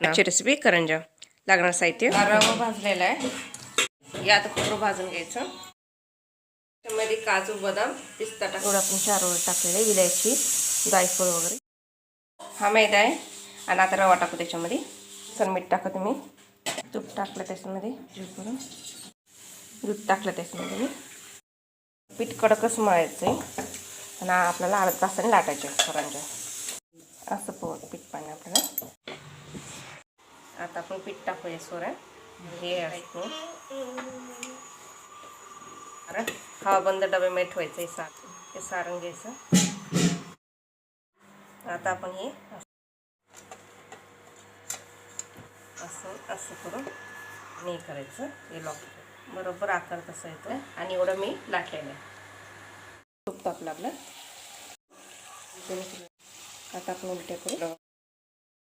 आजची रेसिपी करंजा. लागणार साहित्य: रवा भाजलेला आहे, या आता खोबरं भाजून घ्यायचं. त्यामध्ये काजू, बदाम, पिस्ता टाकून आपण 4 वर टाकलेले, विलायची, जायफळ वगैरे. हा मैदा आहे आणि आता रवा टाकू त्याच्यामध्ये. तर मीठ टाका तुम्ही, तूप टाकलं त्याच्यामध्ये, करून दूध टाकलं त्याच्यामध्ये मी. पीठ कडकच मळायचं आहे आणि आपल्याला अर्धा तासाने लाटायचे करंजा. असं पीठ पाणी आपल्याला. आता आपण पीठ टाकूया सोऱ्या. हे असतो हवा बंद डब्यामध्ये ठेवायचं. हे सारण घ्यायचं. आता आपण हे असं करून नाही करायचं. हे लॉक बरोबर आकार तसा येतो आणि एवढं मी लाटलेलं आहे. तूप तापलं आपलं. आता आपण उलट्या करू.